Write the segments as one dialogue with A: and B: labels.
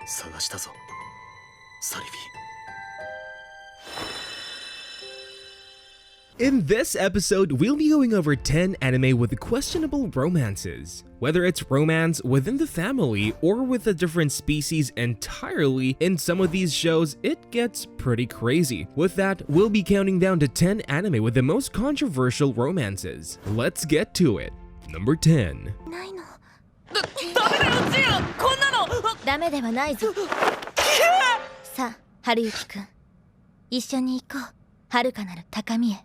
A: 探したぞ、サリフィ。
B: In this episode, we'll be going over 10 anime with questionable romances. Whether it's romance within the family or with a different species entirely, in some of these shows, it gets pretty crazy. With that, we'll be counting down to 10 anime with the most controversial romances. Let's get to it. Number 10.
C: ないの。
D: ダメだよ、ジア、こんなの。
C: ダメではないぞ。さあ、春雪くん、一緒に行こう。遥かなる高みへ。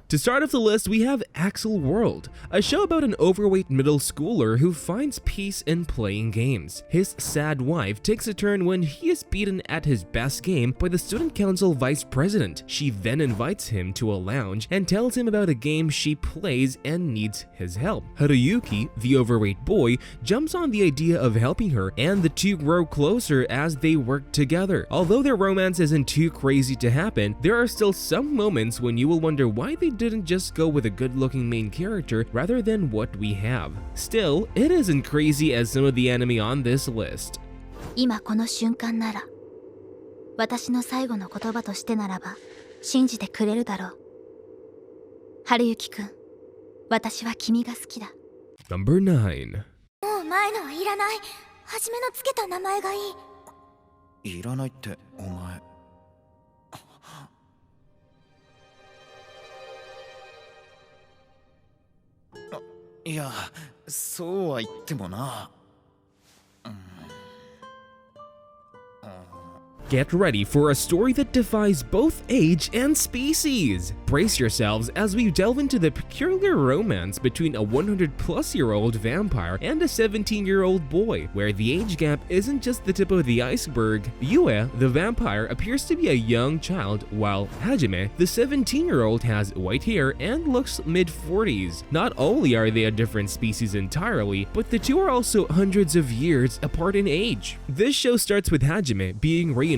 B: To start off the list, we have Accel World, a show about an overweight middle schooler who finds peace in playing games. His sad wife takes a turn when he is beaten at his best game by the student council vice president. She then invites him to a lounge and tells him about a game she plays and needs his help. Haruyuki, the overweight boy, jumps on the idea of helping her, and the two grow closer as they work together. Although their romance isn't too crazy to happen, there are still some moments when you will wonder why they didn't just go with a good-looking main character rather than what we have. Still, it isn't crazy as some of the anime on this list.
C: 今この瞬間なら、私の最後の言葉としてならば、信じてくれるだろう。春雪くん、私は君が好きだ。
B: Number 9.
C: もう前のはいらない。初めのつけた名前がいい。
A: いらないってお前。いや、そうは言ってもな。
B: Get ready for a story that defies both age and species. Brace yourselves as we delve into the peculiar romance between a 100-plus-year-old vampire and a 17-year-old boy, where the age gap isn't just the tip of the iceberg. Yue, the vampire, appears to be a young child, while Hajime, the 17-year-old, has white hair and looks mid-40s. Not only are they a different species entirely, but the two are also hundreds of years apart in age. This show starts with Hajime being reincarnated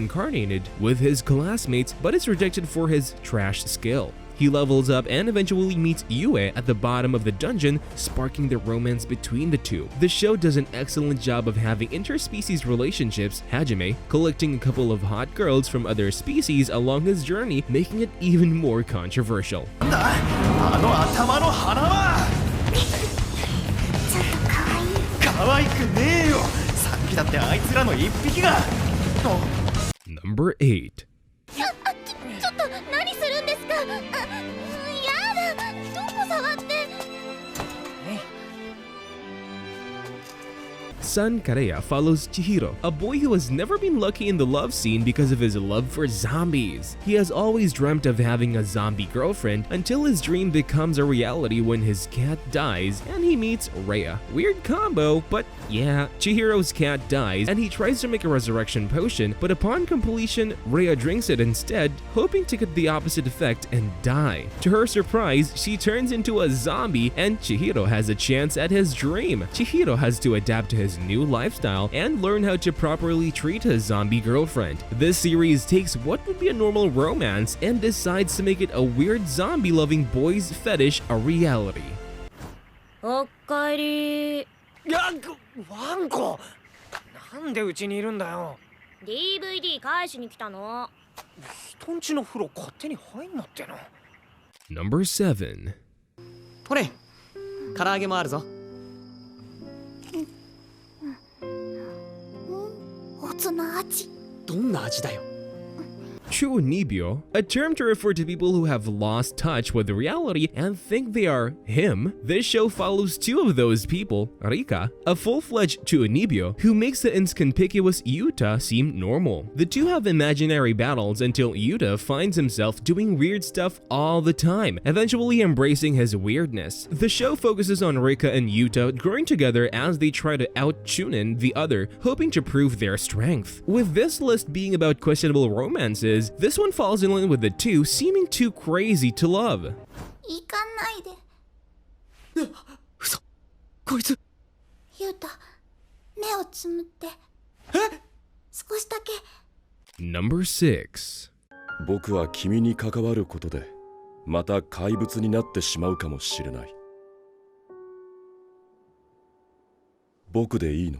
B: with his classmates, but is rejected for his trash skill. He levels up and eventually meets Yue at the bottom of the dungeon, sparking the romance between the two. The show does an excellent job of having interspecies relationships, Hajime collecting a couple of hot girls from other species along his journey, making it even more controversial.
A: あの頭の花は
C: ちょっと可愛い。
A: 可愛くねえよ。さっきだってあいつらの一匹が。
B: Number 8.
C: ちょっと何するんですか。やだ。どこ触って。
B: Sankarea follows Chihiro, a boy who has never been lucky in the love scene because of his love for zombies. He has always dreamt of having a zombie girlfriend until his dream becomes a reality when his cat dies and he meets Rhea. Weird combo, but yeah, Chihiro's cat dies and he tries to make a resurrection potion, but upon completion, Rhea drinks it instead, hoping to get the opposite effect and die. To her surprise, she turns into a zombie and Chihiro has a chance at his dream. Chihiro has to adapt to his new lifestyle and learn how to properly treat his zombie girlfriend. This series takes what would be a normal romance and decides to make it a weird zombie-loving boy's fetish a reality.
D: おかえり。
E: いや、ワンコ、なんでうちにいるんだよ。
D: DVD 返しに来たの。
E: 人んちの風呂勝手に入んなっての。
B: Number 7.
E: ほれ、唐揚げもあるぞ。
C: おつな味。
E: どんな味だよ。
B: Chunibyo, a term to refer to people who have lost touch with reality and think they are him. This show follows two of those people, Rika, a full-fledged Chunibyo who makes the inconspicuous Yuta seem normal. The two have imaginary battles until Yuta finds himself doing weird stuff all the time, eventually embracing his weirdness. The show focuses on Rika and Yuta growing together as they try to out-Chunin the other, hoping to prove their strength. With this list being about questionable romances, this one falls in line with the two seeming too crazy to love.
C: 行かないで。
E: 嘘、こいつ。
C: ゆうた、目をつむって。少しだけ。
B: Number 6.
F: 僕は君に関わることでまた怪物になってしまうかもしれない。僕でいいの？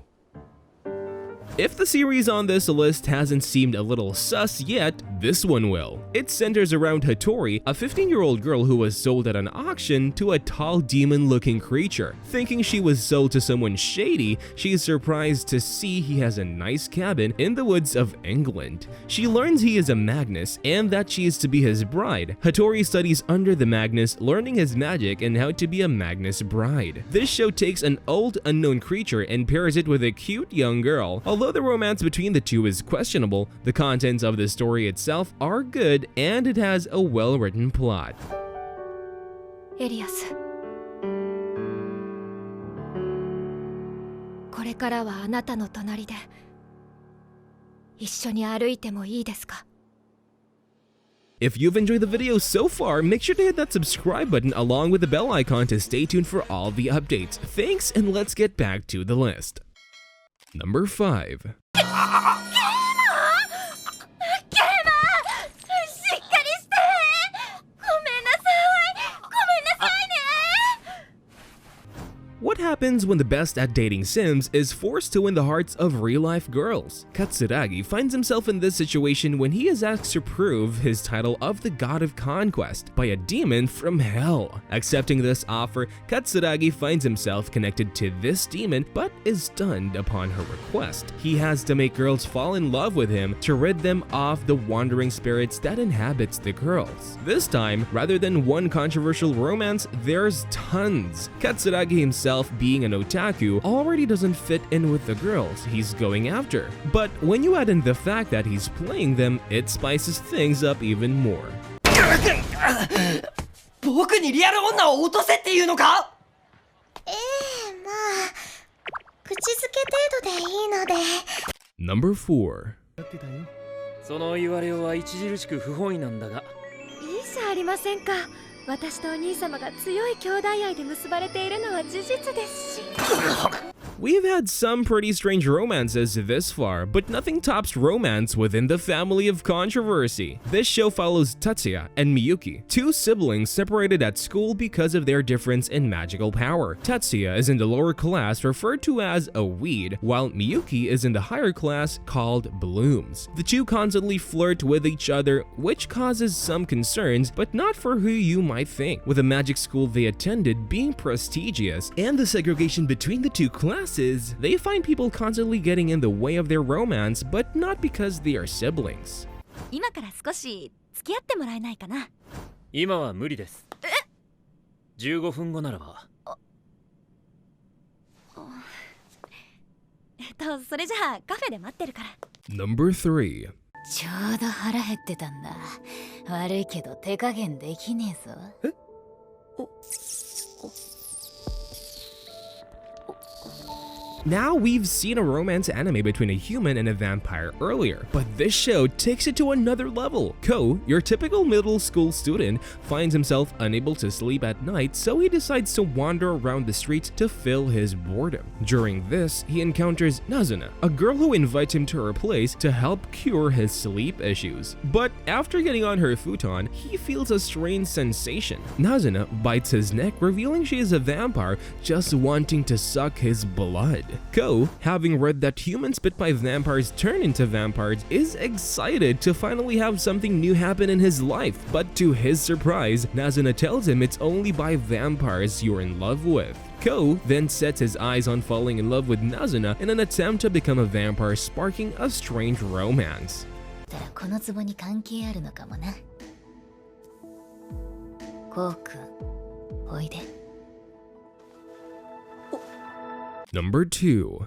B: If the series on this list hasn't seemed a little sus yet, this one will. It centers around Hattori, a 15-year-old girl who was sold at an auction to a tall demon-looking creature. Thinking she was sold to someone shady, she is surprised to see he has a nice cabin in the woods of England. She learns he is a Magus and that she is to be his bride. Hattori studies under the Magus, learning his magic and how to be a Magus bride. This show takes an old unknown creature and pairs it with a cute young girl. Although the romance between the two is questionable, the contents of the story itself are good and it has a well-written plot.
C: エリアス、これからはあなたの隣で一緒に歩いてもいいですか?
B: If you've enjoyed the video so far, make sure to hit that subscribe button along with the bell icon to stay tuned for all the updates. Thanks, and let's get back to the list. Number 5. What happens when the best at dating Sims is forced to win the hearts of real-life girls? Katsuragi finds himself in this situation when he is asked to prove his title of the God of Conquest by a demon from hell. Accepting this offer, Katsuragi finds himself connected to this demon but is stunned upon her request. He has to make girls fall in love with him to rid them of the wandering spirits that inhabits the girls. This time, rather than one controversial romance, there's tons. Katsuragi himself, being an otaku, already doesn't fit in with the girls he's going after. But when you add in the fact that he's playing them, it spices things up even more.
E: 僕にリアル女を落とせっていうのか?
C: まあ口づけ程度でいいので。
B: Number 4.
E: その言われようは著しく不本意なんだが。
G: いいじゃありませんか。私とお兄様が強い兄弟愛で結ばれているのは事実ですし。
B: We've had some pretty strange romances this far, but nothing tops romance within the family of controversy. This show follows Tatsuya and Miyuki, two siblings separated at school because of their difference in magical power. Tatsuya is in the lower class referred to as a weed, while Miyuki is in the higher class called blooms. The two constantly flirt with each other, which causes some concerns, but not for who you might think. With the magic school they attended being prestigious and the segregation between the two classes, they find people constantly getting in the way of their romance, but not because they are siblings.
G: 今から少し付き合ってもらえないかな。
E: 今は無理です。15分後ならば。
G: それじゃあカフェで待ってるから。
B: Number 3.
H: ちょうど腹減ってたんだ。悪いけど手加減できねえぞ。え？
B: Now, we've seen a romance anime between a human and a vampire earlier, but this show takes it to another level. Ko, your typical middle school student, finds himself unable to sleep at night, so he decides to wander around the streets to fill his boredom. During this, he encounters Nazuna, a girl who invites him to her place to help cure his sleep issues. But after getting on her futon, he feels a strange sensation. Nazuna bites his neck, revealing she is a vampire just wanting to suck his blood. Ko, having read that humans bit by vampires turn into vampires, is excited to finally have something new happen in his life, but to his surprise, Nazuna tells him it's only by vampires you're in love with. Ko then sets his eyes on falling in love with Nazuna in an attempt to become a vampire, sparking a strange romance.
H: この壺に関係あるのかもな。コウ君、おいで。
B: Number 2.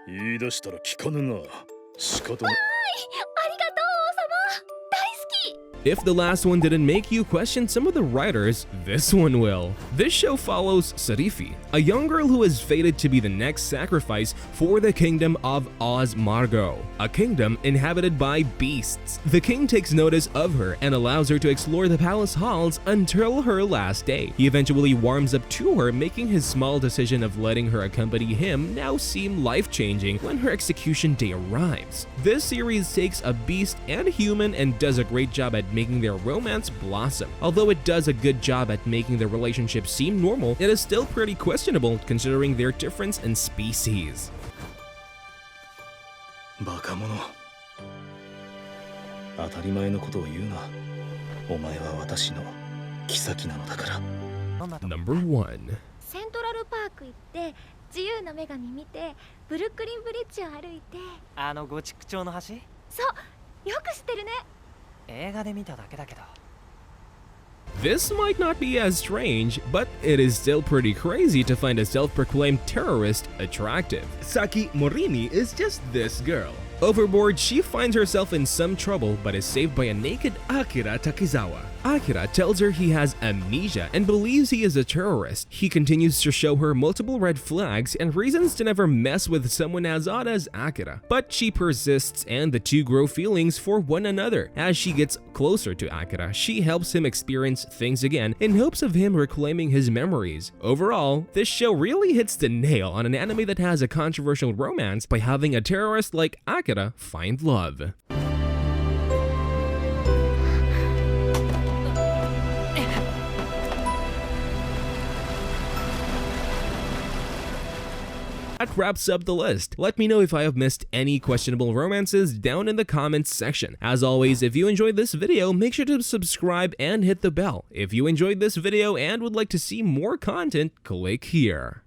F: 言い出したら聞かぬが仕方ない。
B: If the last one didn't make you question some of the writers, this one will. This show follows Sarifi, a young girl who is fated to be the next sacrifice for the kingdom of Osmargo, a kingdom inhabited by beasts. The king takes notice of her and allows her to explore the palace halls until her last day. He eventually warms up to her, making his small decision of letting her accompany him now seem life-changing when her execution day arrives. This series takes a beast and human and does a great job at making their romance blossom. Although it does a good job at making the relationship seem normal, it is still pretty questionable considering their difference in species.
I: バカ者。当たり前のことを言うな。お前は私の妃なのだから。
B: Number 1.
G: セントラルパーク行って自由の女神見てブルックリンブリッジを歩いて、
E: あのゴチック調の橋？
G: そうよく知ってるね。
E: 映画で見ただけだけど。
B: This might not be as strange, but it is still pretty crazy to find a self-proclaimed terrorist attractive. Saki Morini is just this girl. Overboard, she finds herself in some trouble but is saved by a naked Akira Takizawa. Akira tells her he has amnesia and believes he is a terrorist. He continues to show her multiple red flags and reasons to never mess with someone as odd as Akira. But she persists and the two grow feelings for one another. As she gets closer to Akira, she helps him experience things again in hopes of him reclaiming his memories. Overall, this show really hits the nail on an anime that has a controversial romance by having a terrorist like Akira find love. That wraps up the list. Let me know if I have missed any questionable romances down in the comments section. As always, if you enjoyed this video, make sure to subscribe and hit the bell. If you enjoyed this video and would like to see more content, click here.